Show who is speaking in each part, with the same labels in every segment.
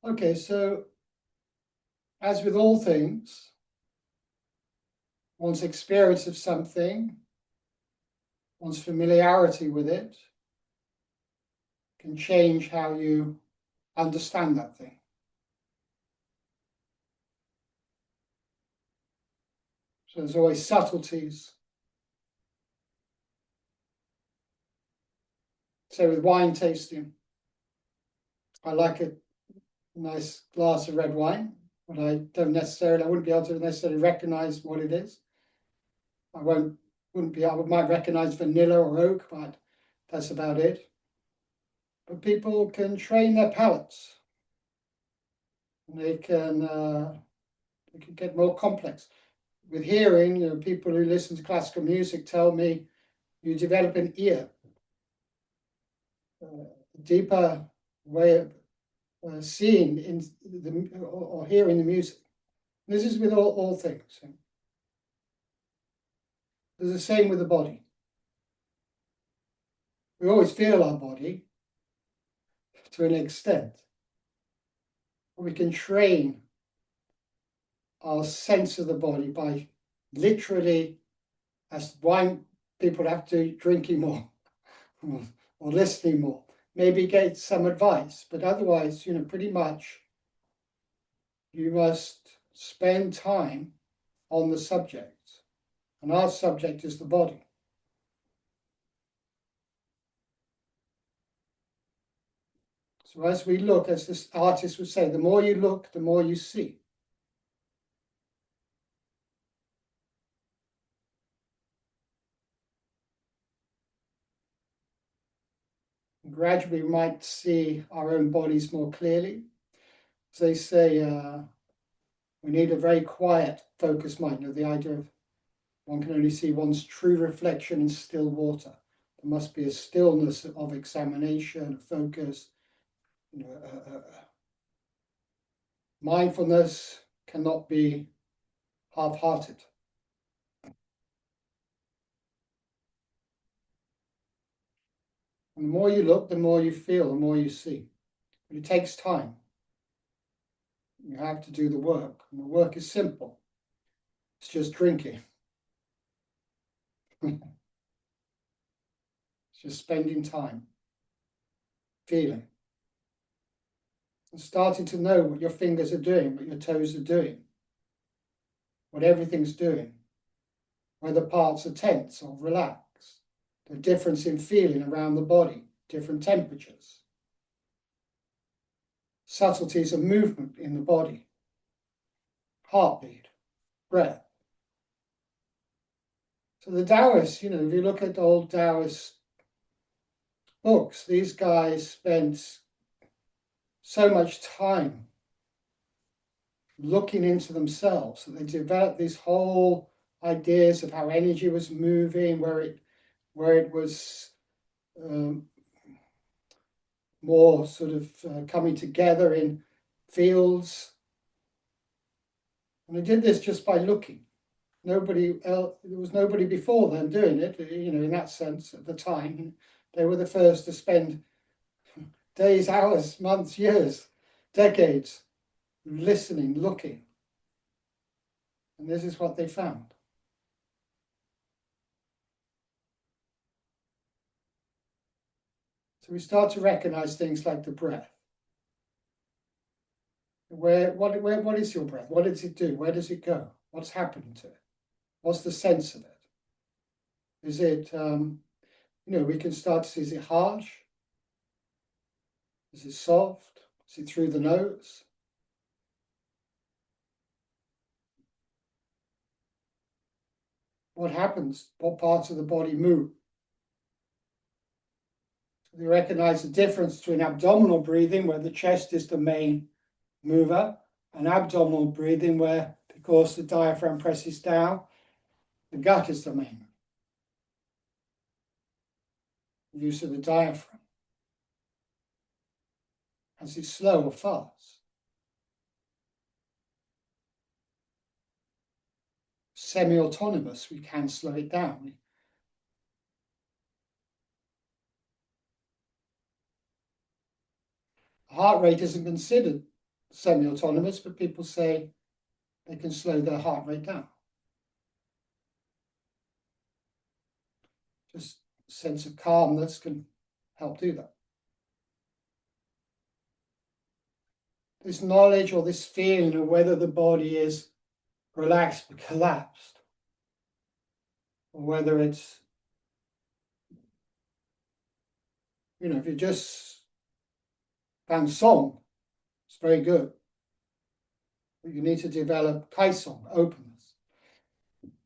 Speaker 1: Okay, so as with all things, one's experience of something, one's familiarity with it, can change how you understand that thing. So there's always subtleties. So with wine tasting, I like a nice glass of red wine, but I wouldn't be able to necessarily recognize what it is. I might recognize vanilla or oak, but that's about it. But people can train their palates. And they can get more complex. With hearing, people who listen to classical music tell me you develop an ear, a deeper way of seeing or hearing the music. This is with all things. It's the same with the body. We always feel our body to an extent. We can train our sense of the body by literally, as wine people have to, drinking more or listening more. Maybe get some advice, but otherwise, pretty much you must spend time on the subject. And our subject is the body. So as we look, as this artist would say, the more you look, the more you see. And gradually we might see our own bodies more clearly. As they say, we need a very quiet, focused mind. The idea of one can only see one's true reflection in still water. There must be a stillness of examination, of focus. Mindfulness cannot be half-hearted. And the more you look, the more you feel, the more you see. But it takes time. You have to do the work. And the work is simple. It's just drinking. It's just spending time, feeling. And starting to know what your fingers are doing, what your toes are doing, what everything's doing, whether parts are tense or relaxed, the difference in feeling around the body, different temperatures, subtleties of movement in the body, heartbeat, breath. So the Taoists, if you look at old Taoist books, these guys spent so much time looking into themselves that they developed these whole ideas of how energy was moving, where it was more sort of coming together in fields. And they did this just by looking. There was nobody before them doing it, in that sense at the time. They were the first to spend days, hours, months, years, decades listening, looking. And this is what they found. So we start to recognize things like the breath. What is your breath? What does it do? Where does it go? What's happening to it? What's the sense of it? Is it, we can start to see, is it harsh? Is it soft? Is it through the nose? What happens? What parts of the body move? So we recognize the difference between abdominal breathing, where the chest is the main mover, and abdominal breathing, where, because the diaphragm presses down, the gut is the main use of the diaphragm. Is it slow or fast? Semi-autonomous, we can slow it down. Heart rate isn't considered semi-autonomous, but people say they can slow their heart rate down. Just a sense of calmness can help do that. This knowledge or this feeling of whether the body is relaxed but collapsed, or whether it's, if you just found song, it's very good. But you need to develop kaisong, openness.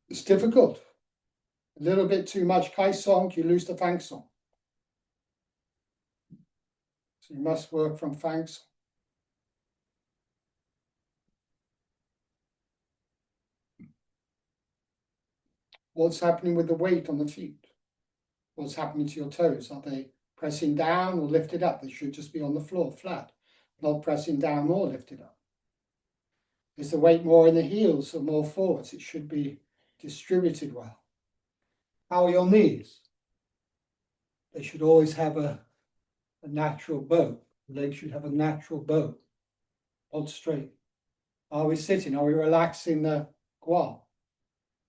Speaker 1: It's difficult. A little bit too much kaisong, you lose the fangsong. So you must work from fangsong. What's happening with the weight on the feet? What's happening to your toes? Are they pressing down or lifted up? They should just be on the floor, flat, not pressing down or lifted up. Is the weight more in the heels or more forwards? It should be distributed well. How are your knees? They should always have a natural bow. The legs should have a natural bow, not straight. Are we sitting? Are we relaxing the gual?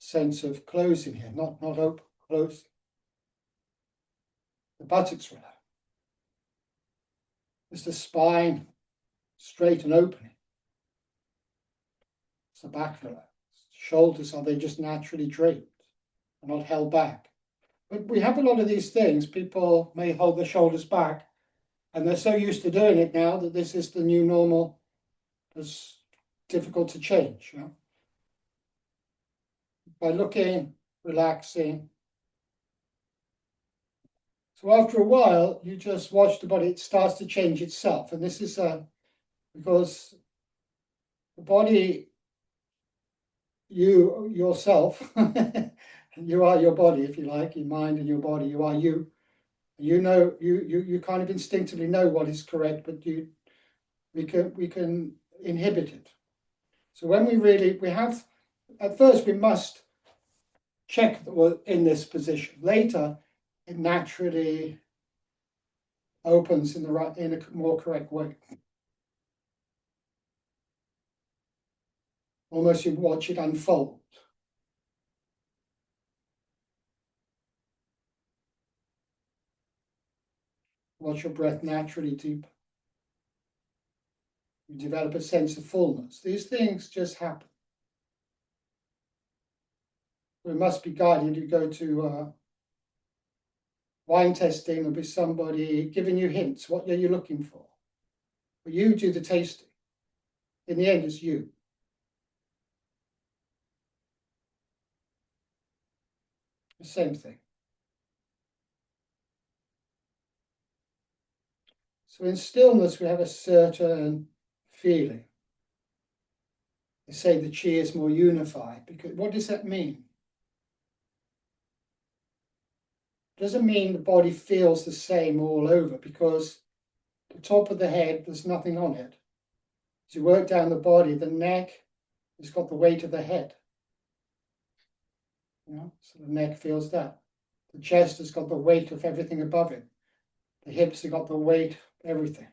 Speaker 1: Sense of closing here, not open, closed. The buttocks relax. Is the spine straight and opening? Is the back relaxed? Shoulders, are they just naturally draped and not held back? But we have a lot of these things. People may hold their shoulders back, and they're so used to doing it now that this is the new normal. It's difficult to change. By looking, relaxing. So after a while, you just watch the body, it starts to change itself. And this is because the body, you yourself, you are your body, if you like, your mind and your body, you are you. You know, you kind of instinctively know what is correct, but we can inhibit it. So when we have, at first we must check that we're in this position. Later, it naturally opens in a more correct way. Almost you watch it unfold. Watch your breath naturally deepen. You develop a sense of fullness. These things just happen. We must be guided. You go to wine testing, there'll be somebody giving you hints. What are you looking for? But you do the tasting. In the end, it's you. The same thing. So in stillness, we have a certain feeling. They say the chi is more unified. Because what does that mean? It doesn't mean the body feels the same all over, because the top of the head, there's nothing on it. As you work down the body, the neck has got the weight of the head. So the neck feels that. The chest has got the weight of everything above it. The hips have got the weight, everything.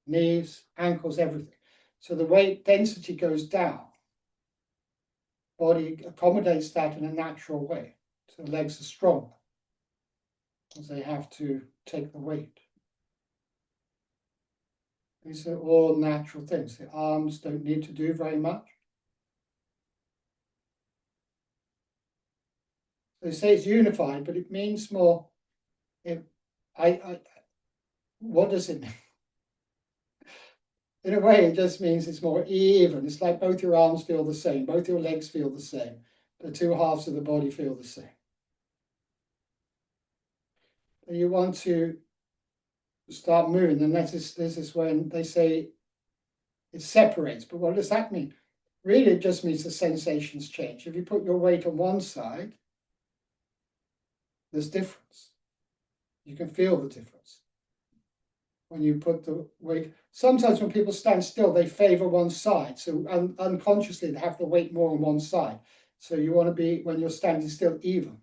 Speaker 1: Knees, ankles, everything. So the weight density goes down. Body accommodates that in a natural way. So the legs are strong, because they have to take the weight. These are all natural things. The arms don't need to do very much. They say it's unified, but it means more. What does it mean? In a way, it just means it's more even. It's like both your arms feel the same, both your legs feel the same. The two halves of the body feel the same. And you want to start moving, and this is when they say it separates. But what does that mean? Really, it just means the sensations change. If you put your weight on one side, there's difference. You can feel the difference when you put the weight. Sometimes when people stand still, they favor one side. So unconsciously, they have the weight more on one side. So you want to be, when you're standing still, even.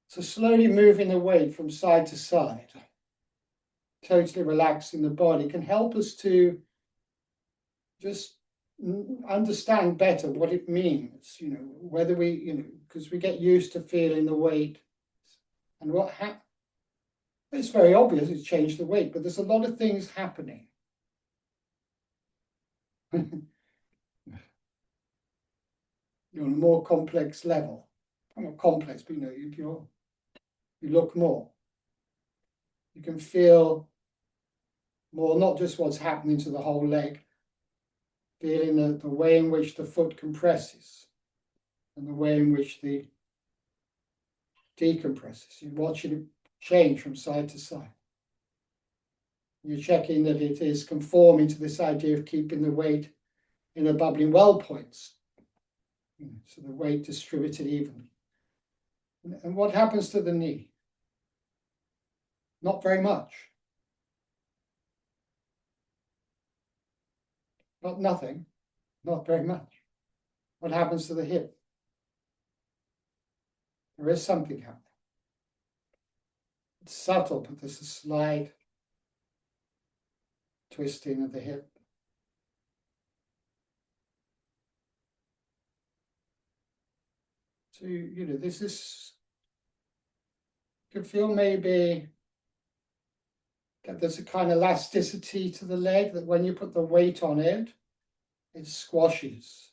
Speaker 1: So slowly moving the weight from side to side. totally relaxed in the body can help us to just understand better what it means, whether we, because we get used to feeling the weight. And it's very obvious it's changed the weight, but there's a lot of things happening. On a more complex level. Not complex, but if you look more, you can feel more, not just what's happening to the whole leg, feeling the way in which the foot compresses and the way in which the decompresses. You're watching it change from side to side. You're checking that it is conforming to this idea of keeping the weight in the bubbling well points, so the weight distributed evenly. And what happens to the knee? Not very much. Not nothing, not very much. What happens to the hip? There is something happening. It's subtle, but there's a slight twisting of the hip. So, this is, you can feel maybe that there's a kind of elasticity to the leg, that when you put the weight on it, it squashes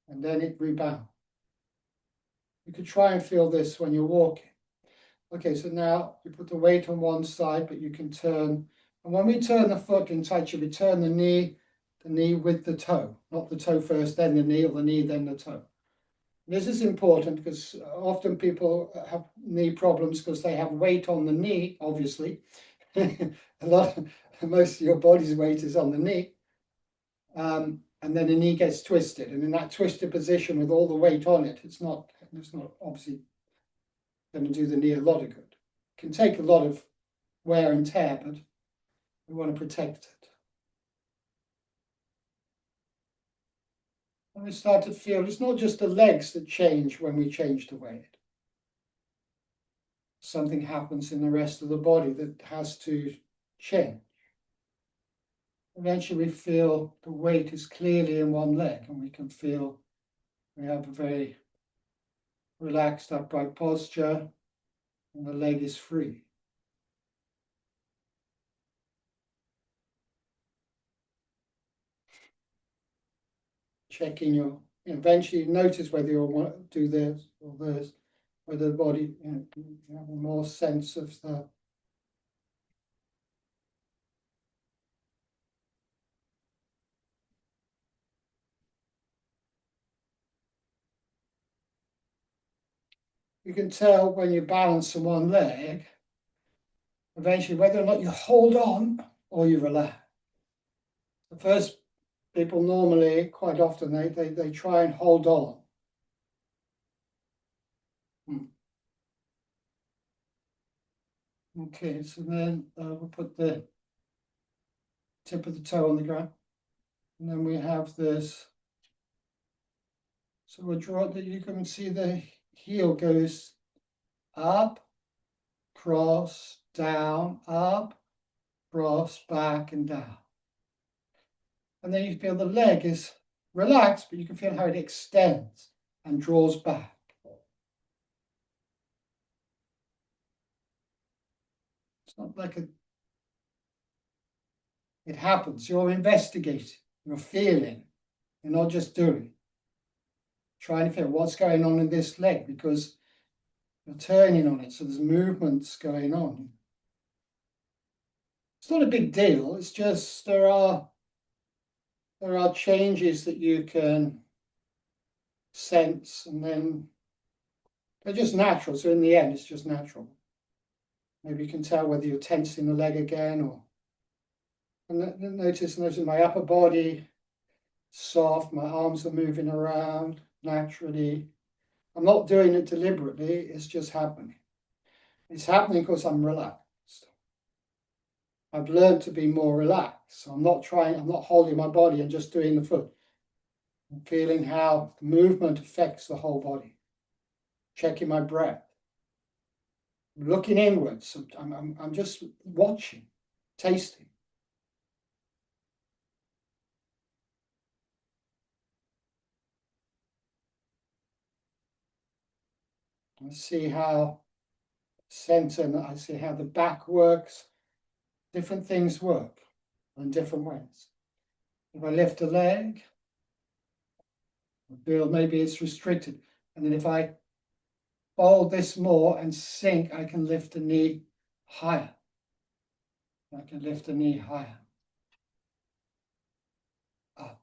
Speaker 1: and then it rebounds. You could try and feel this when you're walking. Okay, so now you put the weight on one side, but you can turn. And when we turn the foot in Tai Chi, we turn the knee with the toe, not the toe first, then the knee, or the knee, then the toe. This is important because often people have knee problems because they have weight on the knee, obviously. Most of your body's weight is on the knee. And then the knee gets twisted. And in that twisted position with all the weight on it, it's not obviously going to do the knee a lot of good. It can take a lot of wear and tear, but we want to protect it. And we start to feel it's not just the legs that change when we change the weight. Something happens in the rest of the body that has to change. Eventually we feel the weight is clearly in one leg, and we can feel we have a very relaxed upright posture and the leg is free. Checking eventually you notice whether you want to do this or this, whether the body, you have a more sense of the you can tell when you balance on one leg, eventually whether or not you hold on or you relax. The first people normally, quite often, they try and hold on. Okay, so then we'll put the tip of the toe on the ground. And then we have this. So we'll draw that you can see the heel goes up, cross, down, up, cross, back, and down. And then you feel the leg is relaxed, but you can feel how it extends and draws back. It's not like it happens. You're investigating, you're feeling, you're not just doing. Trying to feel what's going on in this leg, because you're turning on it, so there's movements going on. It's not a big deal, it's just there are changes that you can sense, and then they're just natural. So in the end, it's just natural. Maybe you can tell whether you're tensing the leg again, or and notice my upper body soft, my arms are moving around naturally. I'm not doing it deliberately, it's just happening. It's happening because I'm relaxed. I've learned to be more relaxed. So I'm not holding my body and just doing the foot. I'm feeling how the movement affects the whole body. Checking my breath. I'm looking inwards. I'm just watching. tasting. I see how center, I see how the back works. Different things work in different ways. If I lift a leg, I feel maybe it's restricted. And then if I fold this more and sink, I can lift the knee higher. I can lift the knee higher. Up.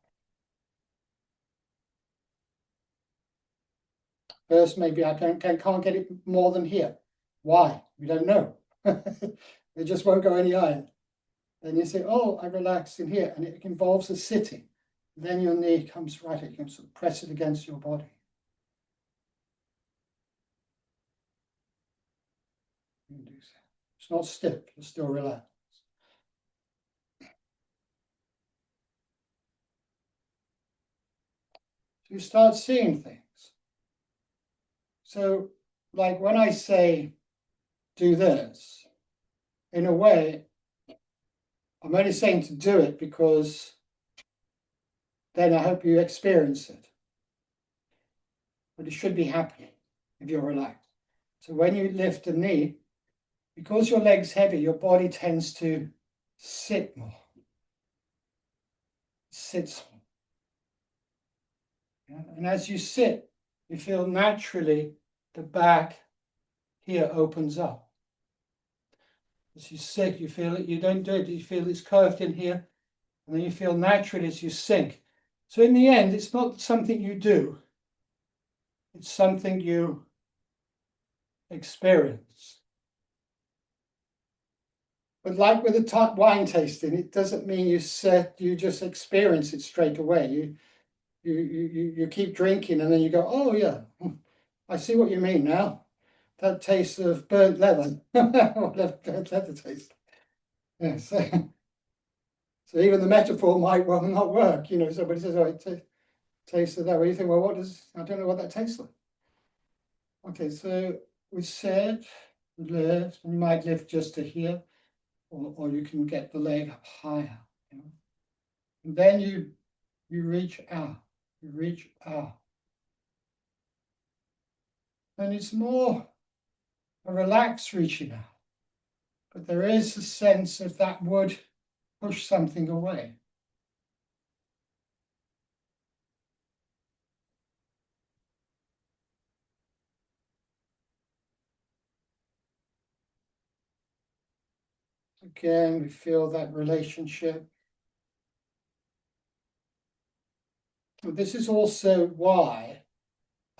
Speaker 1: First, maybe I can't get it more than here. Why? We don't know. It just won't go any higher. Then you say, oh, I relax in here, and it involves a sitting. Then your knee comes right, you can sort of press it against your body. It's not stiff, it's still relaxed. So you start seeing things. So, like when I say, do this, in a way, I'm only saying to do it because then I hope you experience it. But it should be happening if you're relaxed. So when you lift a knee, because your leg's heavy, your body tends to sit more. Sits more. Yeah? And as you sit, you feel naturally the back here opens up. As you sit, you feel it, you don't do it, you feel it's curved in here, and then you feel naturally as you sink. So in the end, it's not something you do, it's something you experience. But like with a wine tasting, it doesn't mean you just experience it straight away. You keep drinking and then you go, oh yeah, I see what you mean now. That taste of burnt leather. Burnt leather taste. Yes. So even the metaphor might well not work. You know, somebody says, oh, it tastes of that way. You think, well, I don't know what that tastes like. Okay, so we said lift, you might lift just to here, or you can get the leg up higher. You know? And then you reach out, you reach out. And it's more a relaxed reaching out. But there is a sense of that would push something away. Again, we feel that relationship. This is also why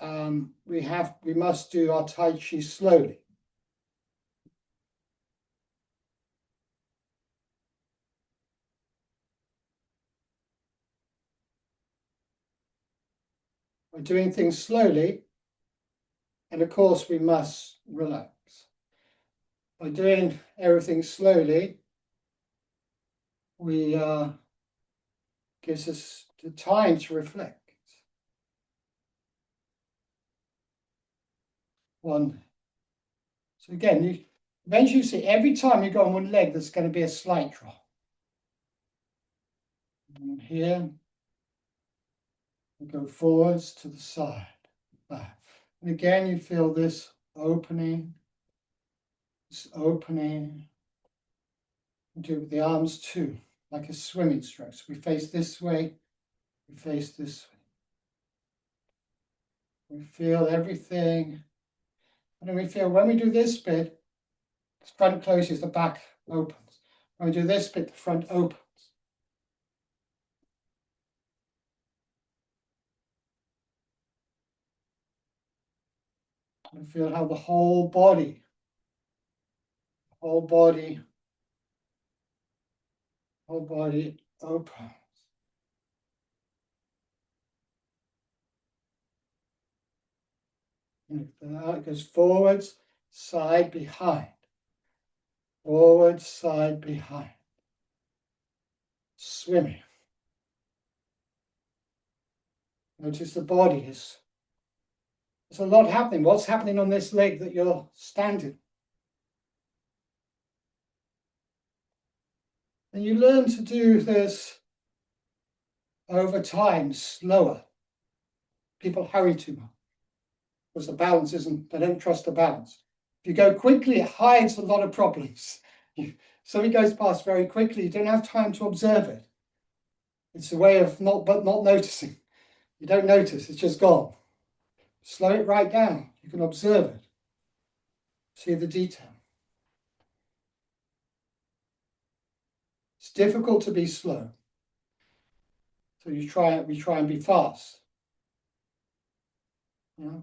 Speaker 1: we must do our Tai Chi slowly. We're doing things slowly, and of course we must relax. By doing everything slowly, we gives us the time to reflect. One. So again, eventually you see every time you go on one leg, there's going to be a slight drop. And here, we go forwards to the side, back. And again, you feel this opening. Do it with the arms too, like a swimming stroke. So we face this way, we face this way. We feel everything. And then we feel when we do this bit, the front closes, the back opens. When we do this bit, the front opens. And feel how the whole body opens. And it goes forwards, side, behind. Forward, side, behind. Swimming. Notice the body is. There's a lot happening. What's happening on this leg that you're standing? And you learn to do this over time, slower. People hurry too much because the balance isn't, they don't trust the balance. If you go quickly, it hides a lot of problems. Something goes past very quickly, you don't have time to observe it. It's a way of not noticing. You don't notice, it's just gone. Slow it right down. You can observe it. See the detail. It's difficult to be slow. So we try and be fast. Yeah.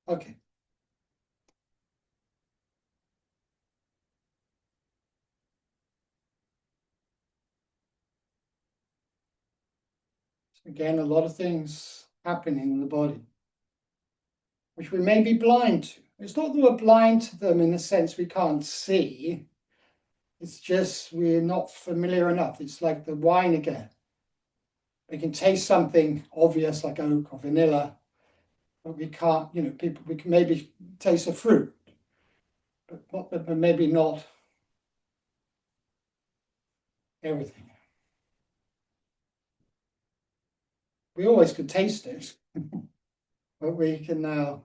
Speaker 1: Okay. So again, a lot of things happening in the body, which we may be blind to. It's not that we're blind to them in the sense we can't see. It's just we're not familiar enough. It's like the wine again. We can taste something obvious like oak or vanilla, but we can't, people, we can maybe taste a fruit, but maybe not everything. We always could taste it, but we can now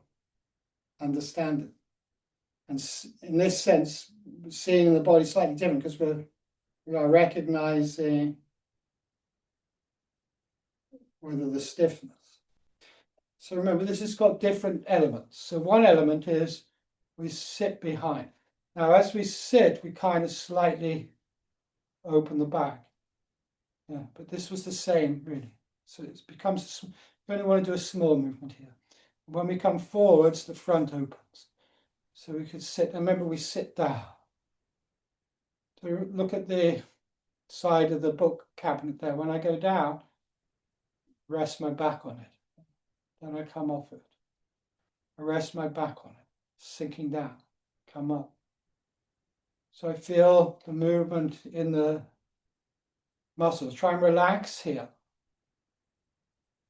Speaker 1: understand it. And in this sense, seeing the body slightly different because we are recognizing whether the stiffness. So remember, this has got different elements. So one element is we sit behind. Now, as we sit, we kind of slightly open the back. Yeah, but this was the same, really. So it becomes, we only want to do a small movement here. When we come forwards, the front opens. So we could sit, and remember we sit down. So look at the side of the book cabinet there. When I go down, rest my back on it. Then I come off it. I rest my back on it, sinking down, come up. So I feel the movement in the muscles. Try and relax here.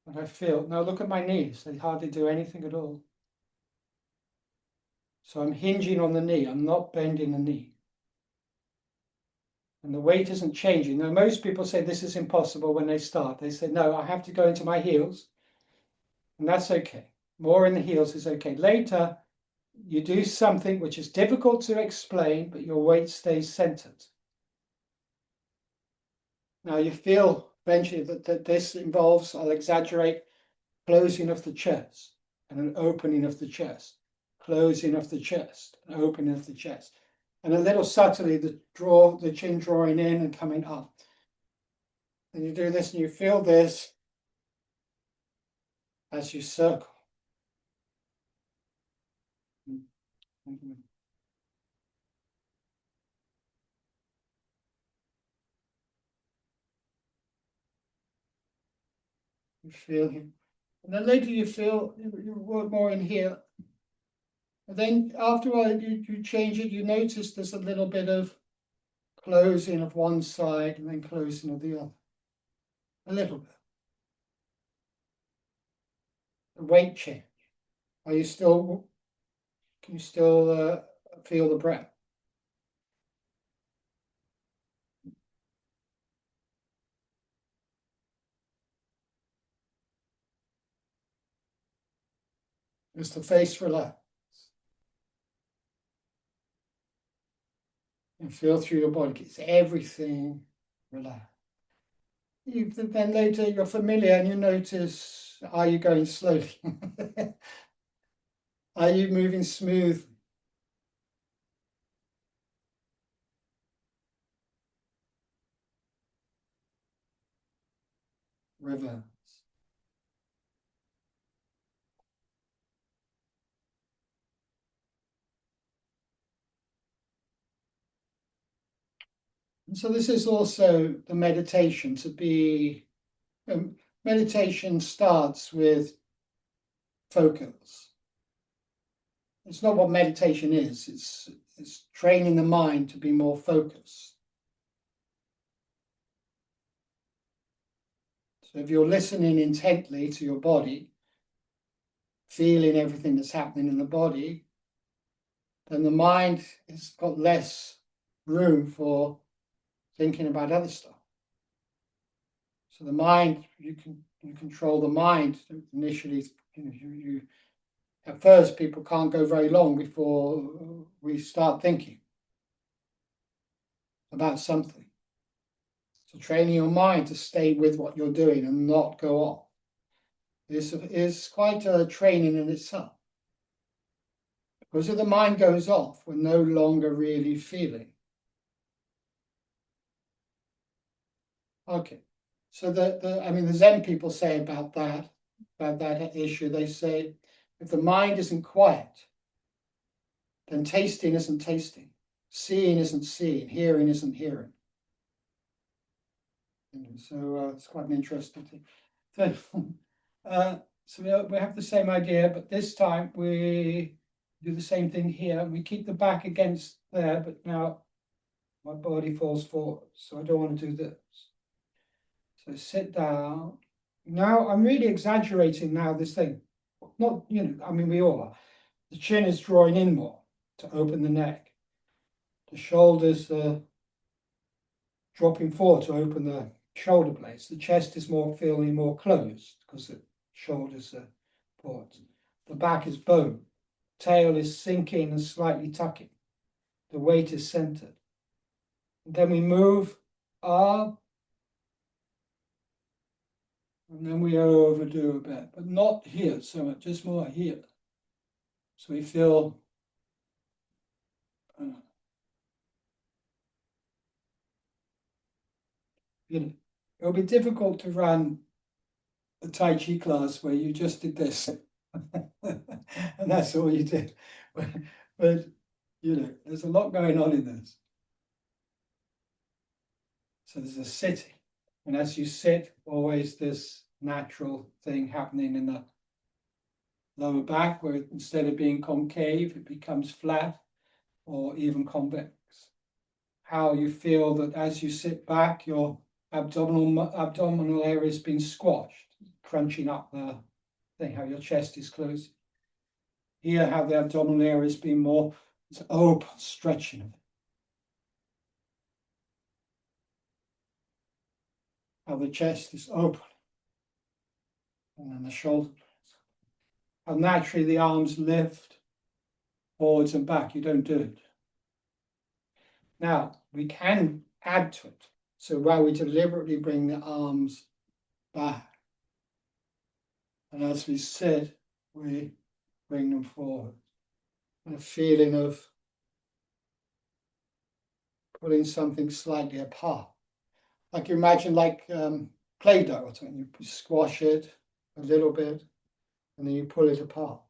Speaker 1: But I feel, now look at my knees. They hardly do anything at all. So I'm hinging on the knee. I'm not bending the knee. And the weight isn't changing. Now, most people say this is impossible when they start. They say, no, I have to go into my heels. And that's okay. More in the heels is okay. Later, you do something which is difficult to explain, but your weight stays centered. Now, you feel eventually that this involves, I'll exaggerate, closing of the chest and an opening of the chest, closing of the chest, an opening of the chest. And a little subtly, the chin drawing in and coming up. And you do this and you feel this as you circle. You feel him. And then later you feel, you work more in here. And then after a while, you change it, you notice there's a little bit of closing of one side and then closing of the other. A little bit. The weight change. Are you still, can you still feel the breath? Is the face relaxed? And feel through your body. It's everything relaxed. Then later you're familiar and you notice, are you going slowly? Are you moving smooth? Reverse. And so this is also the meditation to be, meditation starts with focus. It's not what meditation is, it's training the mind to be more focused. So if you're listening intently to your body, feeling everything that's happening in the body, then the mind has got less room for thinking about other stuff. So the mind, you control the mind initially. You at first, people can't go very long before we start thinking about something. So training your mind to stay with what you're doing and not go off is quite a training in itself. Because if the mind goes off, we're no longer really feeling. Okay, so the Zen people say about that issue, they say, if the mind isn't quiet, then tasting isn't tasting, seeing isn't seeing, hearing isn't hearing. So it's quite an interesting thing. So we have the same idea, but this time we do the same thing here. We keep the back against there, but now my body falls forward, so I don't want to do this. So sit down. Now I'm really exaggerating now this thing. Not, I mean, we all are. The chin is drawing in more to open the neck. The shoulders are dropping forward to open the shoulder blades. The chest is feeling more closed because the shoulders are forward. The back is bone. Tail is sinking and slightly tucking. The weight is centered. And then we move up. And then we overdo a bit, but not here so much, just more here. So we feel it'll be difficult to run a Tai Chi class where you just did this and that's all you did. But there's a lot going on in this. So there's a sitting, and as you sit, always this natural thing happening in the lower back, where instead of being concave, it becomes flat or even convex. How you feel that as you sit back, your abdominal area is being squashed, crunching up the thing, how your chest is closing. Here, how the abdominal area is being more open, stretching. How the chest is open. And then the shoulder blades. How naturally the arms lift forwards and back. You don't do it. Now, we can add to it. So while we deliberately bring the arms back, and as we sit, we bring them forward. And a feeling of pulling something slightly apart. Like you imagine Play-Doh or something. You squash it a little bit, and then you pull it apart.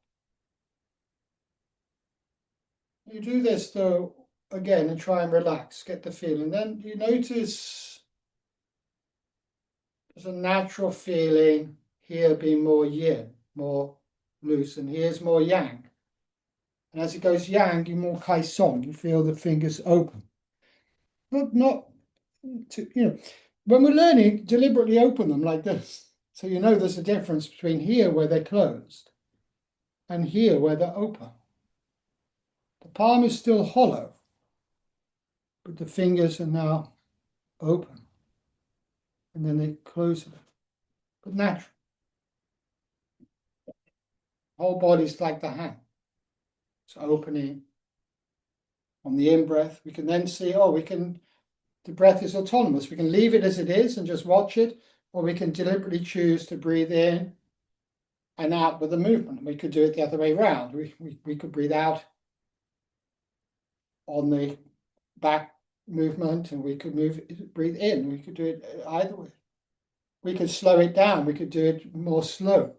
Speaker 1: You do this though, again, and try and relax, get the feeling. Then you notice there's a natural feeling here being more yin, more loose, and here's more yang. And as it goes yang, you more kai song. You feel the fingers open. Not to, when we're learning, deliberately open them like this. So there's a difference between here where they're closed and here where they're open. The palm is still hollow, but the fingers are now open. And then they close it. But natural. Whole body's like the hand. It's opening. On the in-breath, we can then see, the breath is autonomous. We can leave it as it is and just watch it, or we can deliberately choose to breathe in and out with the movement. We could do it the other way around. We could breathe out on the back movement, and we could breathe in. We could do it either way. We could slow it down. We could do it more slow.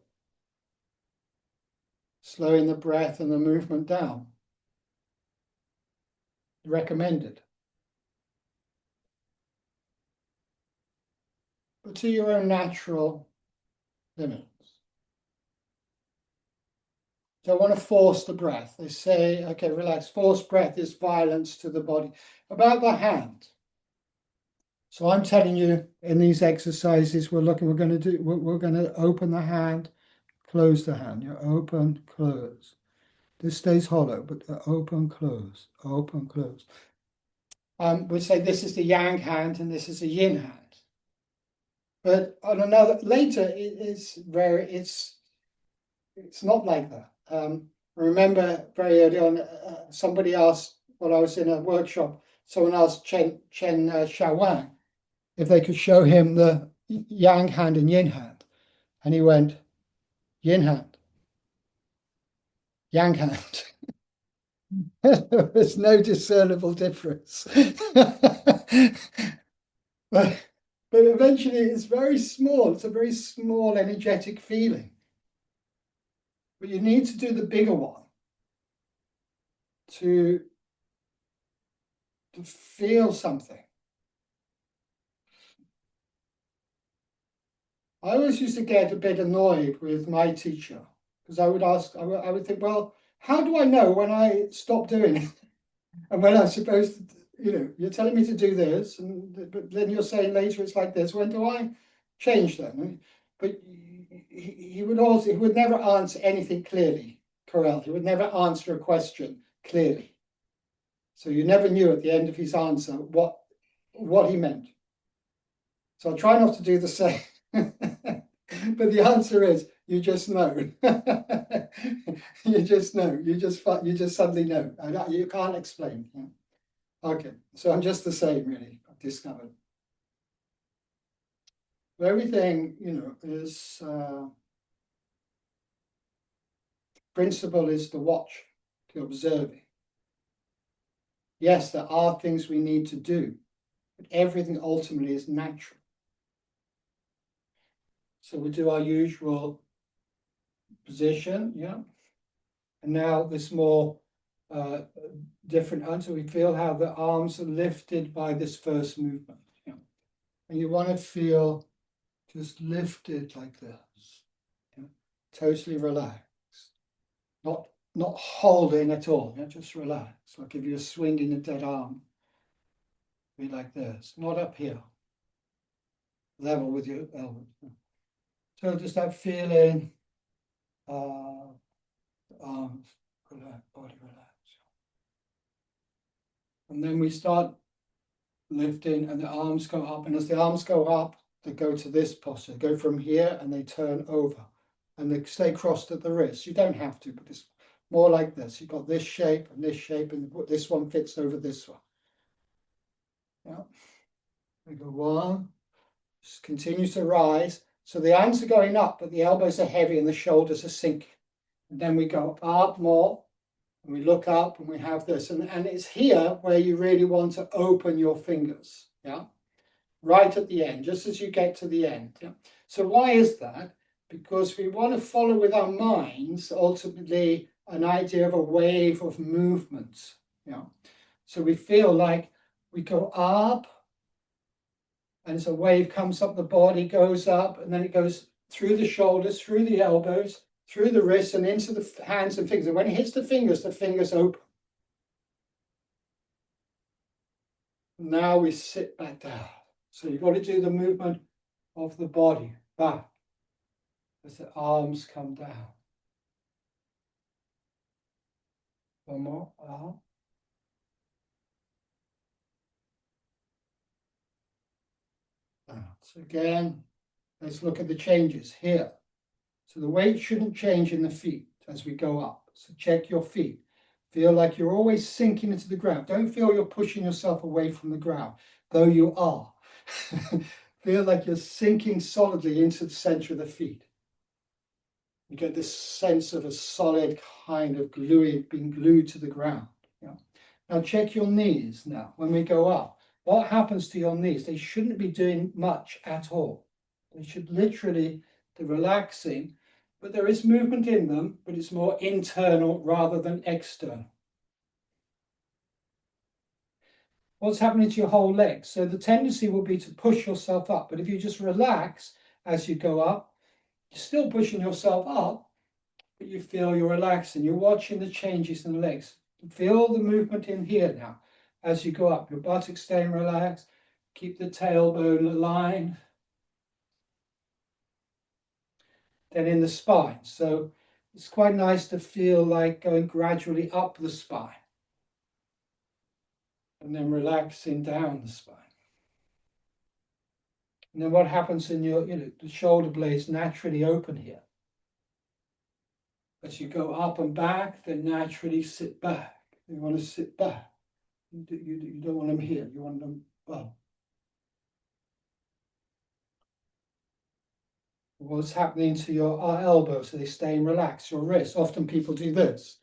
Speaker 1: Slowing the breath and the movement down. Recommended. But to your own natural limits. Don't want to force the breath. They say, okay, relax. Forced breath is violence to the body. About the hand. So I'm telling you, in these exercises we're going to open the hand, close the hand. You open, close. This stays hollow, but open, close, open, close. would say this is the yang hand and this is the yin hand. But on another later, it's not like that. I remember very early on, somebody asked when I was in a workshop. Someone asked Chen Xiaowang if they could show him the yang hand and yin hand, and he went yin hand, yang hand. There's no discernible difference. but eventually it's very small. It's a very small energetic feeling. But you need to do the bigger one to feel something. I always used to get a bit annoyed with my teacher because I would think, well, how do I know when I stop doing it and when I'm supposed to, you're telling me to do this, but then you're saying later it's like this. When do I change then? But he would never answer anything clearly, Corel. He would never answer a question clearly. So you never knew at the end of his answer what he meant. So I try not to do the same. But the answer is you just know. You just know. You just suddenly know. You can't explain. Okay, so I'm just the same, really. I've discovered. Everything, is principle is the watch, the observing. Yes, there are things we need to do, but everything ultimately is natural. So we do our usual position, and now this more different answer. We feel how the arms are lifted by this first movement, and you want to feel just lifted like this, totally relaxed, not holding at all, just relax. Like if you're swinging a dead arm, be like this, not up here, level with your elbow. So just that feeling, arms relax, body relax. And then we start lifting and the arms go up. And as the arms go up, they go to this posture, go from here and they turn over and they stay crossed at the wrist. You don't have to, but it's more like this. You've got this shape, and this one fits over this one. Yeah. We go one, just continues to rise. So the arms are going up, but the elbows are heavy and the shoulders are sinking. And then we go up more, and we look up and we have this. And it's here where you really want to open your fingers. Yeah. Right at the end, just as you get to the end. Yeah? So why is that? Because we want to follow with our minds ultimately an idea of a wave of movement. Yeah? So we feel like we go up, and as a wave comes up, the body goes up, and then it goes through the shoulders, through the elbows, through the wrists, and into the hands and fingers. And when it hits the fingers open. Now we sit back down. So you've got to do the movement of the body back as the arms come down. One more arm. So again, let's look at the changes here. So the weight shouldn't change in the feet as we go up. So check your feet. Feel like you're always sinking into the ground. Don't feel you're pushing yourself away from the ground, though you are. Feel like you're sinking solidly into the center of the feet. You get this sense of a solid kind of being glued to the ground. Yeah. Now check your knees now when we go up. What happens to your knees? They shouldn't be doing much at all. They should literally be relaxing, but there is movement in them, but it's more internal rather than external. What's happening to your whole leg? So the tendency will be to push yourself up, but if you just relax as you go up, you're still pushing yourself up, but you feel you're relaxing. You're watching the changes in the legs. Feel the movement in here now as you go up. Your buttocks staying relaxed. Keep the tailbone aligned. Then in the spine. So it's quite nice to feel like going gradually up the spine. and then relaxing down the spine. And then what happens in your, the shoulder blades naturally open here. As you go up and back, they naturally sit back. You want to sit back. You don't want them here, you want them up. What's happening to your elbows? Are they staying relaxed? Your wrists. Often people do this.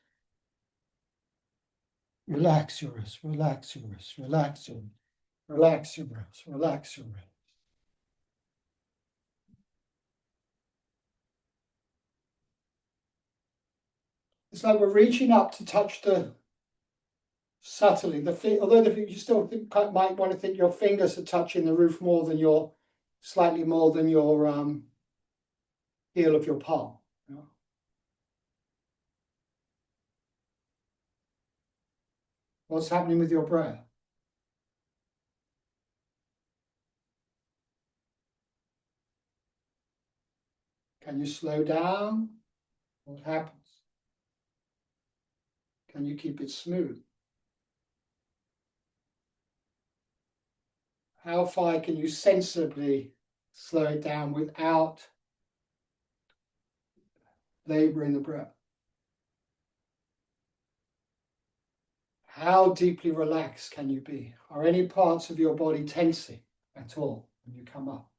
Speaker 1: Relax your wrist, relax your wrist, relax your wrist, relax your wrist, relax your wrist. It's like we're reaching up to touch the subtly the feet. Although you still might want to think your fingers are touching the roof more than your, slightly more than your heel of your palm. You know? What's happening with your breath? Can you slow down? What happens? Can you keep it smooth? How far can you sensibly slow it down without laboring the breath? How deeply relaxed can you be? Are any parts of your body tensing at all when you come up?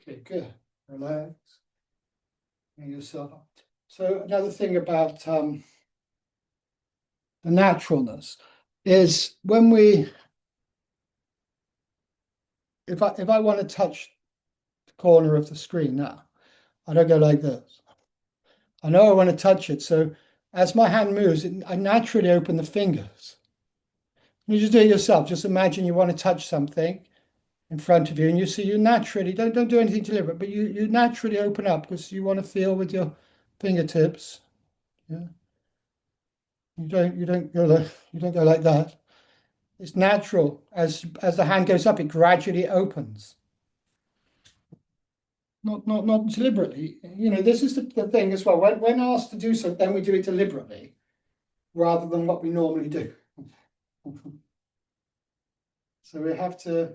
Speaker 1: Okay, good. Relax. Bring yourself up. So another thing about the naturalness is when if I want to touch the corner of the screen now, I don't go like this. I know I want to touch it, so as my hand moves, I naturally open the fingers. You just do it yourself. Just imagine you want to touch something in front of you, and you see you naturally don't do anything deliberate, but you naturally open up because you want to feel with your fingertips. Yeah, you don't go like that. It's natural. As the hand goes up, it gradually opens. Not deliberately. This is the thing as well. When asked to do so, then we do it deliberately, rather than what we normally do. So we have to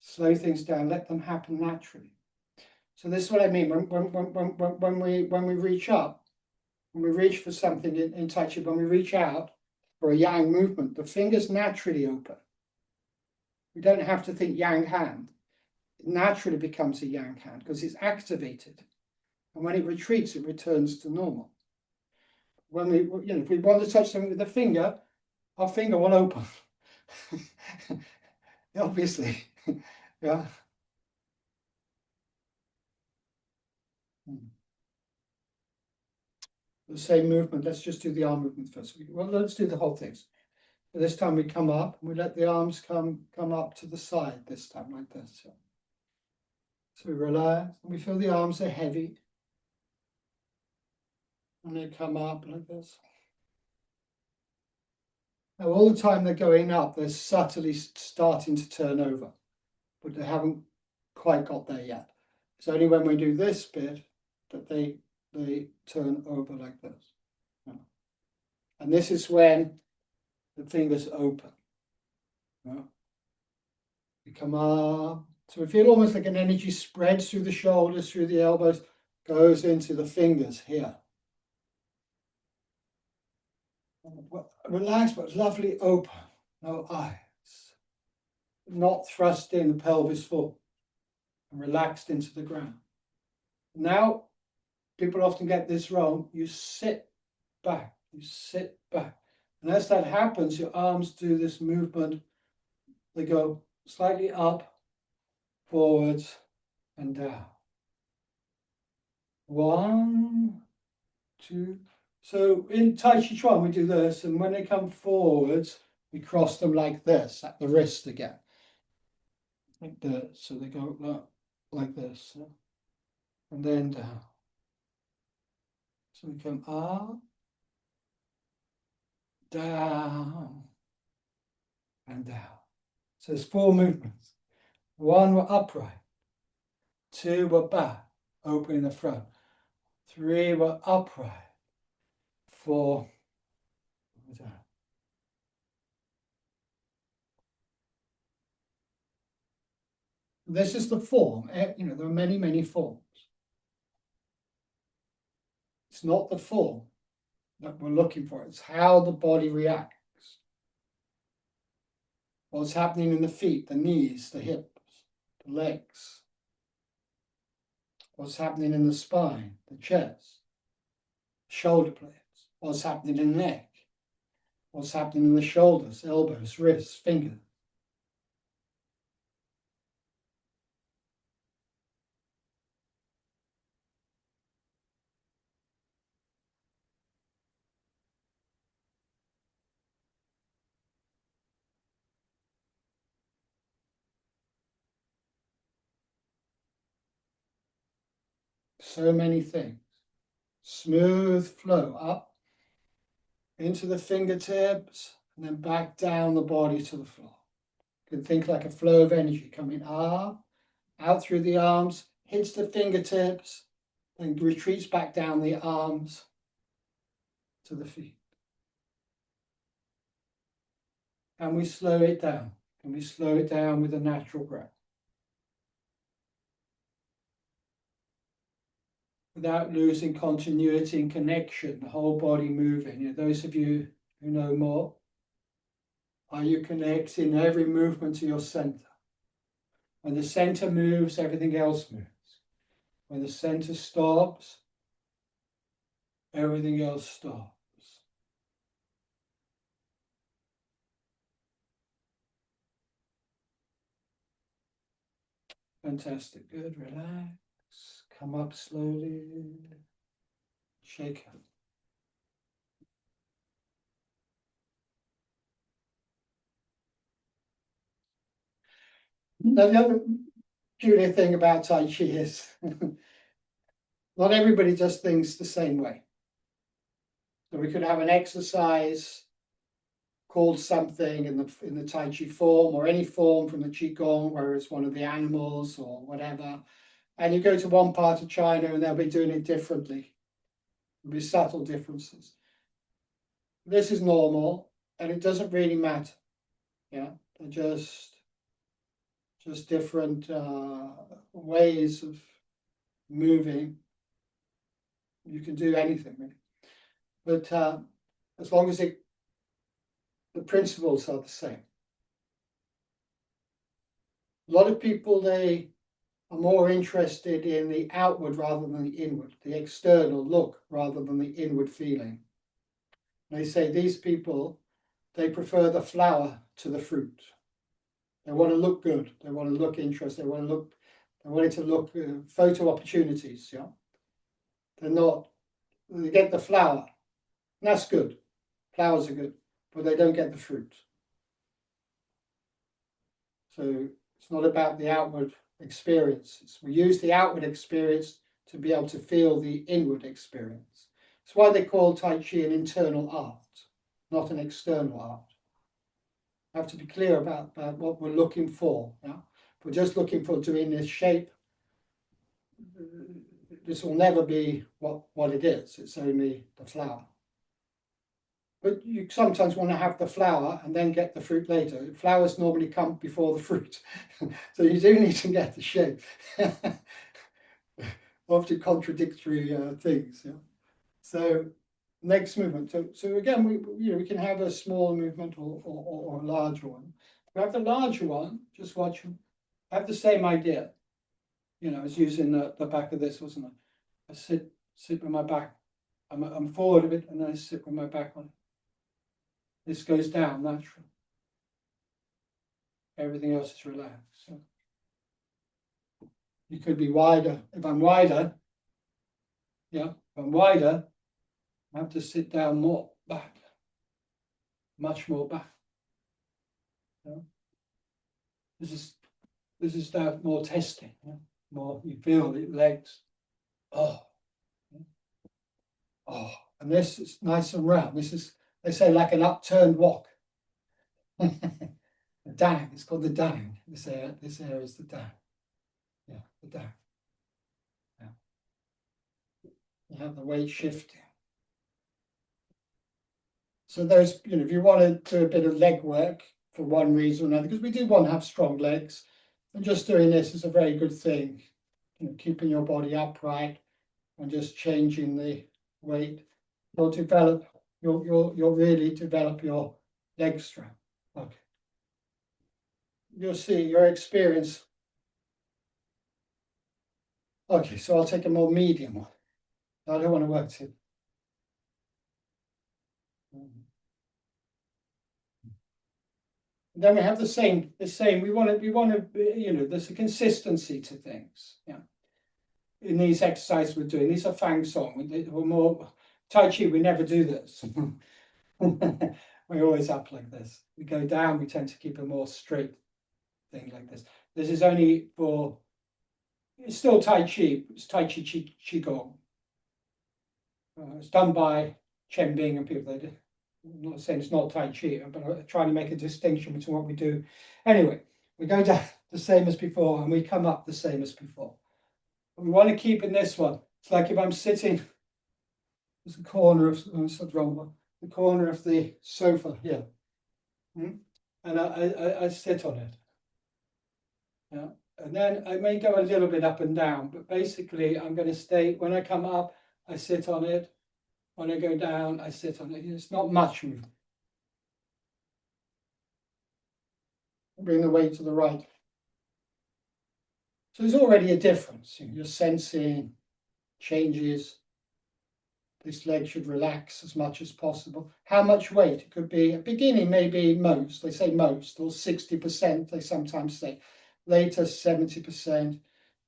Speaker 1: slow things down, let them happen naturally. So this is what I mean when we reach up, when we reach for something in touch, when we reach out for a yang movement, the fingers naturally open. We don't have to think yang hand. It naturally becomes a yang hand because it's activated. And when it retreats, it returns to normal. When if we want to touch something with the finger, our finger will open. Obviously, yeah. The same movement. Let's just do the arm movement first. Well, let's do the whole thing. This time we come up, and we let the arms come up to the side this time, like this. So we relax, and we feel the arms are heavy. And they come up like this. Now, all the time they're going up, they're subtly starting to turn over, but they haven't quite got there yet. It's only when we do this bit that they turn over like this. And this is when the fingers open. We come up. So we feel almost like an energy spreads through the shoulders, through the elbows, goes into the fingers here. Relaxed but lovely open, no eyes. Not thrust in, the pelvis full, and relaxed into the ground. Now, people often get this wrong. You sit back, you sit back. And as that happens, your arms do this movement. They go slightly up, forwards, and down. 1, 2. So in Tai Chi Chuan, we do this, and when they come forwards, we cross them like this, at the wrist again. Like this. So they go like this. And then down. So we come up, down, and down. So there's 4 movements. 1, we're upright. 2, we're back, open in the front. 3 were upright. 4 was down. This is the form. You know, there are many, many forms. It's not the form that we're looking for. It's how the body reacts. What's happening in the feet, the knees, the hips, the legs. What's happening in the spine, the chest, shoulder blades. What's happening in the neck. What's happening in the shoulders, elbows, wrists, fingers. So many things. Smooth flow up into the fingertips and then back down the body to the floor. You can think like a flow of energy coming up, out through the arms, hits the fingertips, and retreats back down the arms to the feet. And we slow it down. And we slow it down with a natural breath. Without losing continuity and connection, the whole body moving. You know, those of you who know more, are you connecting every movement to your center? When the center moves, everything else moves. When the center stops, everything else stops. Fantastic. Good. Relax. Come up slowly. Shake it. Now, the other peculiar thing about Tai Chi is not everybody does things the same way. So we could have an exercise called something in the Tai Chi form, or any form from the Qigong, where it's one of the animals or whatever, and you go to one part of China and they'll be doing it differently. There'll be subtle differences. This is normal, and it doesn't really matter. Yeah, they're just different ways of moving. You can do anything really, but as long as the principles are the same. A lot of people, they are more interested in the outward rather than the inward, the external look rather than the inward feeling. They say these people, they prefer the flower to the fruit. They want to look good. They want to look interesting. They want it to look photo opportunities. Yeah, they're not. They get the flower. That's good. Flowers are good, but they don't get the fruit. So it's not about the outward experiences. We use the outward experience to be able to feel the inward experience. That's why they call Tai Chi an internal art, not an external art. We have to be clear about what we're looking for. Yeah? If we're just looking for doing this shape, this will never be what it is. It's only the flower. But you sometimes want to have the flower and then get the fruit later. Flowers normally come before the fruit. So you do need to get the shape. Often contradictory things. Yeah? So next movement. So again, we can have a small movement or a large one. We have the larger one, just watch them. I have the same idea. You know, I was using the back of this, wasn't I? I sit with my back. I'm forward a bit, and then I sit with my back on it. This goes down naturally. Everything else is relaxed. So you could be wider. If I'm wider, yeah, if I'm wider, I have to sit down more back, much more back. Yeah? This is that more testing. Yeah? More you feel the legs. Oh, oh, and this is nice and round. This is, they say, like an upturned wok. The dang. It's called the dang. This area is the dang. Yeah, the dang. Yeah. You have the weight shifting. So those, if you want to do a bit of leg work for one reason or another, because we do want to have strong legs, and just doing this is a very good thing. Keeping your body upright and just changing the weight, you'll develop. You'll really develop your leg strength. Okay. You'll see your experience. Okay, so I'll take a more medium one. I don't want to work too. Then we have the same. We want to. There's a consistency to things. Yeah. In these exercises we're doing, these are Fang Song. We're more Tai Chi. We never do this. We always up like this. We go down. We tend to keep a more straight thing like this. This is only for. It's still Tai Chi. It's Tai Chi Qigong. It's done by Chen Bing and people. I'm not saying it's not Tai Chi, but I'm trying to make a distinction between what we do. Anyway, we go down the same as before and we come up the same as before. But we want to keep in this one. It's like if I'm sitting, there's a corner of the corner of the sofa here. And I sit on it. Yeah. And then I may go a little bit up and down, but basically I'm going to stay. When I come up, I sit on it. When I go down, I sit on it. It's not much movement. Bring the weight to the right. So there's already a difference. You're sensing changes. This leg should relax as much as possible. How much weight? It could be, at beginning, maybe most. They say most, or 60%, they sometimes say. Later, 70%,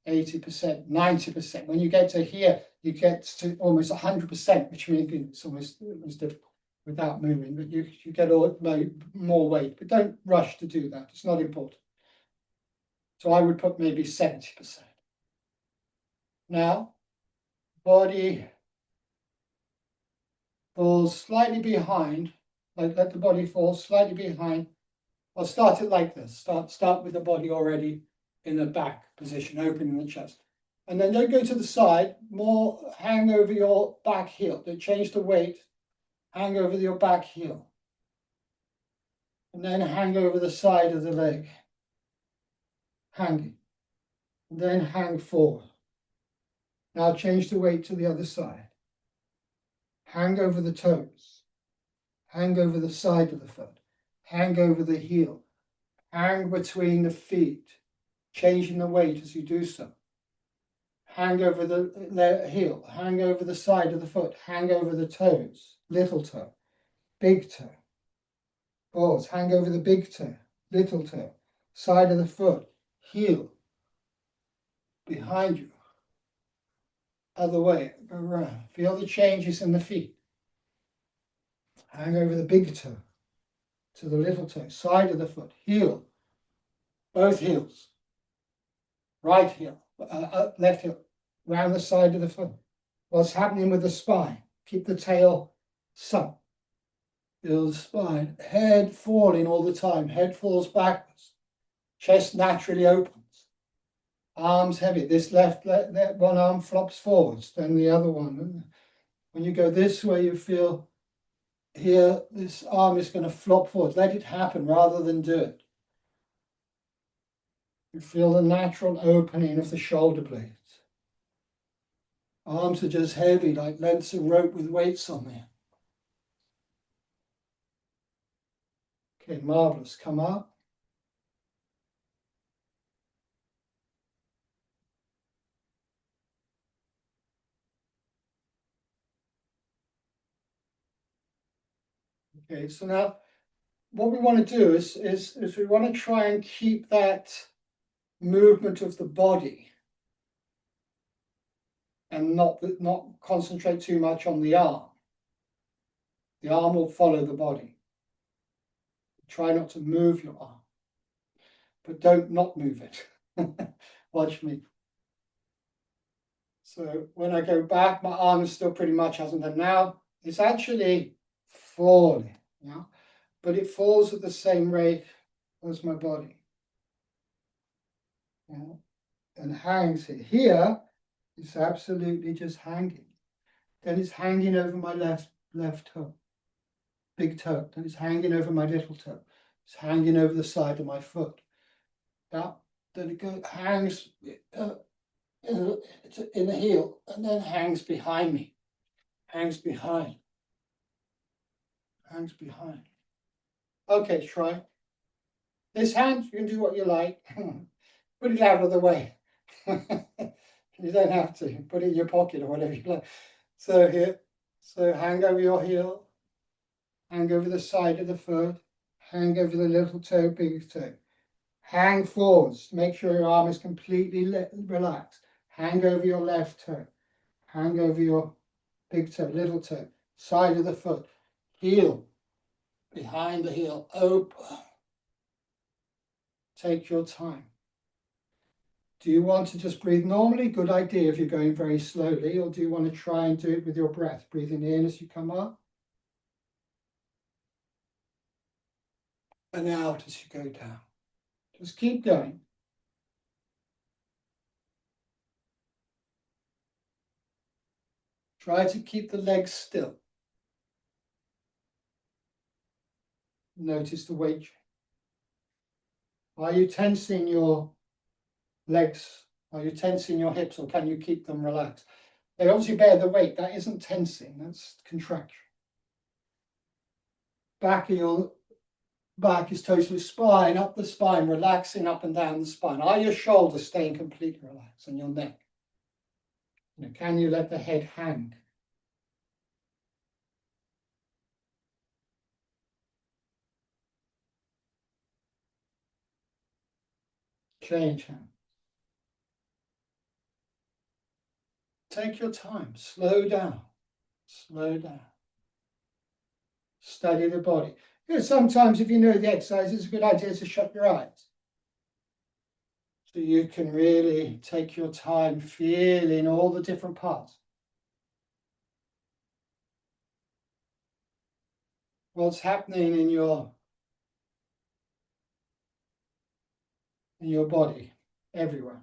Speaker 1: 80%, 90%. When you get to here, you get to almost 100%, which means it's almost difficult without moving, but you get more weight. But don't rush to do that. It's not important. So I would put maybe 70%. Now, body falls slightly behind, like let the body fall slightly behind. I'll start it like this. Start with the body already in the back position, opening the chest. And then don't go to the side, more hang over your back heel. Don't change the weight, hang over your back heel. And then hang over the side of the leg. Hanging. And then hang forward. Now change the weight to the other side. Hang over the toes. Hang over the side of the foot. Hang over the heel. Hang between the feet, changing the weight as you do so. Hang over the heel. Hang over the side of the foot. Hang over the toes. Little toe. Big toe. Pause. Hang over the big toe. Little toe. Side of the foot. Heel. Behind you. Other way. Go around. Feel the changes in the feet. Hang over the big toe to the little toe. Side of the foot. Heel. Both heels. Right heel. Left heel. Round the side of the foot. What's happening with the spine? Keep the tail sunk. Feel the spine. Head falling all the time. Head falls backwards. Chest naturally opens. Arms heavy. This left one arm flops forwards, then the other one. When you go this way, you feel here, this arm is going to flop forward. Let it happen rather than do it. You feel the natural opening of the shoulder blades. Arms are just heavy, like lengths of rope with weights on there. Okay, marvelous. Come up. Okay, so now what we want to do is we want to try and keep that movement of the body and not concentrate too much on the arm. The arm will follow the body. Try not to move your arm, but don't not move it. Watch me. So when I go back, my arm still pretty much hasn't done. Now it's actually falling, yeah, but it falls at the same rate as my body. Yeah. And hangs here. Here, it's absolutely just hanging. Then it's hanging over my left toe, big toe. Then it's hanging over my little toe. It's hanging over the side of my foot. Now, then it hangs in the heel and then hangs behind me. Hangs behind. Hangs behind. Okay, try. This hand, you can do what you like. Put it out of the way. You don't have to. Put it in your pocket or whatever you like. So here, so hang over your heel, hang over the side of the foot, hang over the little toe, big toe. Hang forwards. Make sure your arm is completely relaxed. Hang over your left toe. Hang over your big toe, little toe, side of the foot. Heel, behind the heel, open. Take your time. Do you want to just breathe normally? Good idea if you're going very slowly. Or do you want to try and do it with your breath? Breathing in as you come up. And out as you go down. Just keep going. Try to keep the legs still. Notice the weight. Are you tensing your legs? Are you tensing your hips, or can you keep them relaxed? They obviously bear the weight. That isn't tensing, that's contraction. Back of your back is totally spine, up the spine, relaxing up and down the spine. Are your shoulders staying completely relaxed, and your neck? Can you let the head hang? Change hand. Take your time, slow down, slow down. Study the body. Sometimes if you know the exercise, it's a good idea to shut your eyes. So you can really take your time feeling all the different parts. What's happening in your body, everywhere.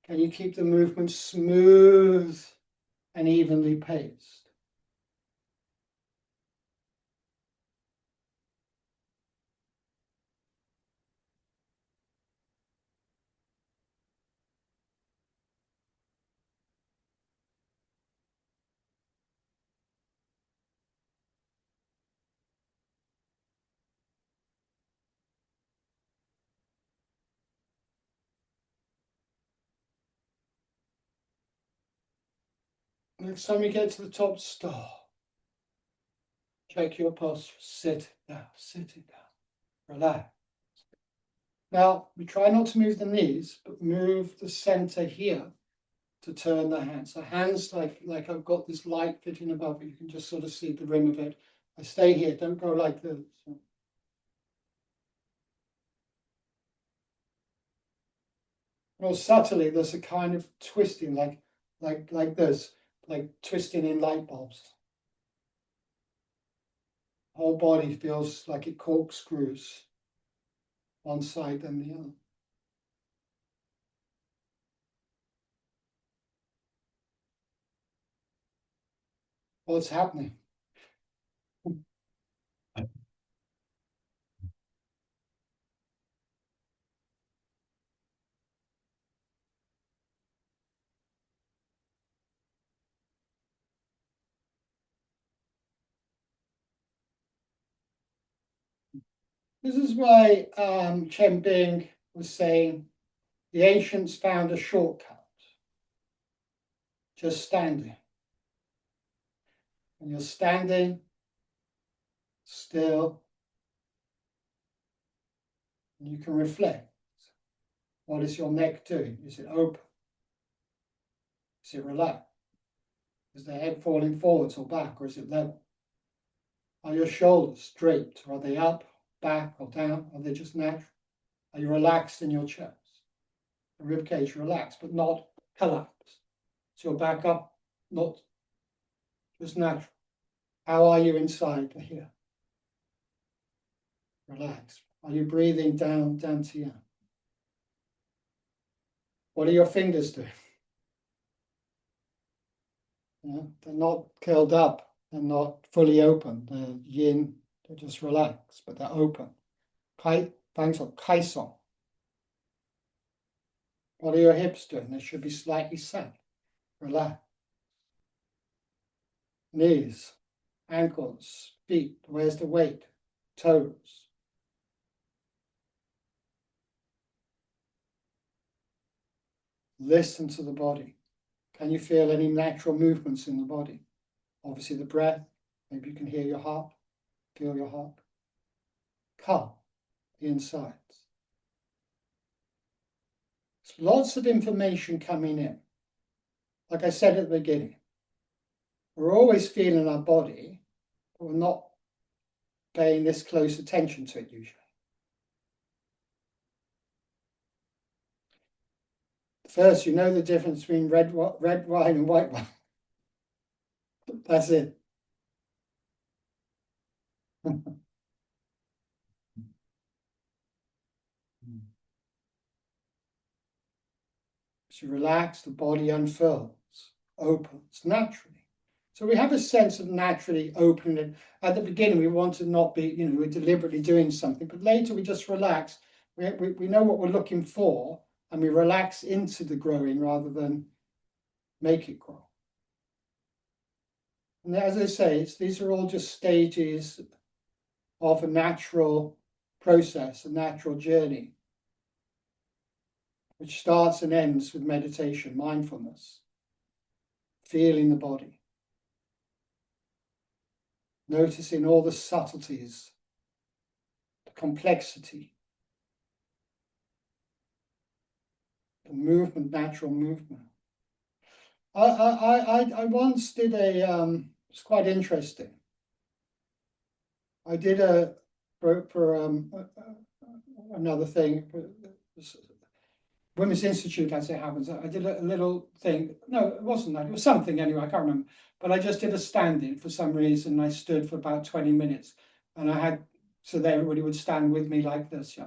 Speaker 1: Can you keep the movement smooth and evenly paced? Next time you get to the top, stop. Check your posture. Sit down, sit it down. Relax. Now, we try not to move the knees, but move the center here to turn the hands. So hands like I've got this light fitting above it. You can just sort of see the rim of it. I stay here, don't go like this. Well, subtly, there's a kind of twisting, like this, like twisting in light bulbs. Whole body feels like it corkscrews one side and the other. What's happening? This is why Chen Bing was saying the ancients found a shortcut. Just standing. When you're standing still, you can reflect. What is your neck doing? Is it open? Is it relaxed? Is the head falling forwards or back, or is it level? Are your shoulders straight? Or are they up, back, or down? Are they just natural? Are you relaxed in your chest? The rib cage relaxed, but not collapsed. Is your back up, not just natural? How are you inside here? Relax. Are you breathing down to you? What are your fingers doing? Yeah, they're not curled up, they're not fully open. They're yin, they're just relaxed, but they're open. Kai, kaisong. What are your hips doing? They should be slightly set, relaxed. Knees, ankles, feet, where's the weight? Toes. Listen to the body. Can you feel any natural movements in the body? Obviously the breath, maybe you can hear your heart, feel your heart. Calm, the insides. There's lots of information coming in. Like I said at the beginning, we're always feeling our body, but we're not paying this close attention to it usually. First, you know the difference between red wine and white wine. That's it. As you relax, the body unfurls, opens naturally. So we have a sense of naturally opening. At the beginning, we want to not be, we're deliberately doing something, but later we just relax. We know what we're looking for, and we relax into the growing rather than make it grow. And as I say, these are all just stages of a natural process, a natural journey, which starts and ends with meditation, mindfulness, feeling the body, noticing all the subtleties, the complexity, the movement, natural movement. I once did it's quite interesting. I did for another thing, Women's Institute, as it happens. I did a little thing. No, it wasn't that. It was something anyway. I can't remember. But I just did a stand-in for some reason. I stood for about 20 minutes, and I had so that everybody would stand with me like this. Yeah,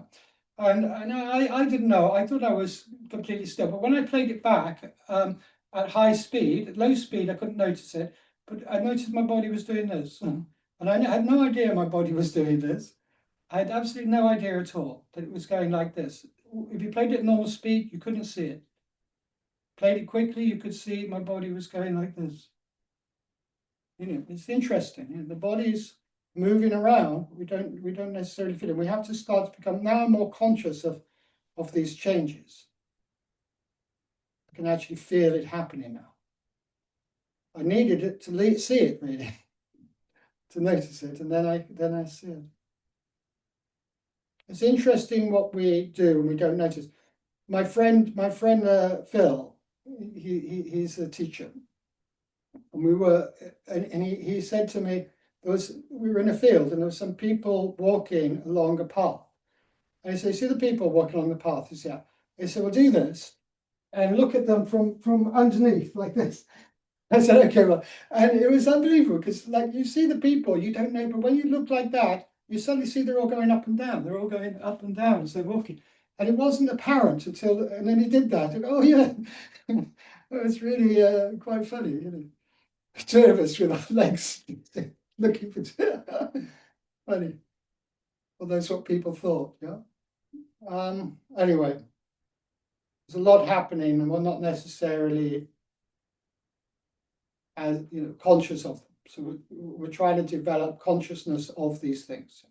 Speaker 1: and I didn't know. I thought I was completely still. But when I played it back at high speed, at low speed, I couldn't notice it. But I noticed my body was doing this, and I had no idea my body was doing this. I had absolutely no idea at all that it was going like this. If you played it at normal speed, you couldn't see it. Played it quickly, you could see my body was going like this. It's interesting. The body's moving around. We don't necessarily feel it. We have to start to become now more conscious of these changes. I can actually feel it happening now. I needed it to see it really, to notice it, and then I see it. It's interesting what we do and we don't notice. My friend Phil, he's a teacher, and he said to me, we were in a field and there were some people walking along a path, and he said, "See the people walking along the path?" He said, "Yeah." He said, "Well, do this and look at them from underneath like this." I said, "Okay, well," and it was unbelievable because like you see the people you don't know, but when you look like that, you suddenly see they're all going up and down. They're all going up and down as they're walking. And it wasn't apparent and then he did that. And, oh, yeah, it was really quite funny, Two of us with our legs looking for funny. Well, that's what people thought, yeah. Anyway, there's a lot happening and we're not necessarily as conscious of them. So we're trying to develop consciousness of these things.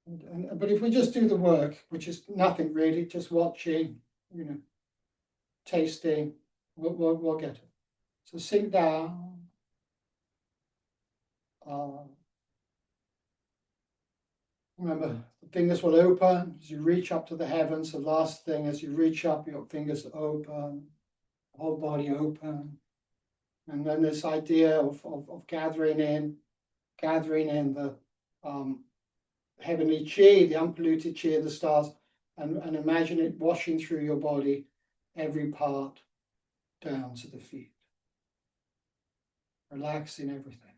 Speaker 1: But if we just do the work, which is nothing really, just watching, tasting, we'll get it. So sink down. Remember, the fingers will open as you reach up to the heavens. The last thing, as you reach up, your fingers open, whole body open. And then this idea of gathering in the heavenly chi, the unpolluted chi of the stars, and imagine it washing through your body, every part down to the feet, relaxing everything.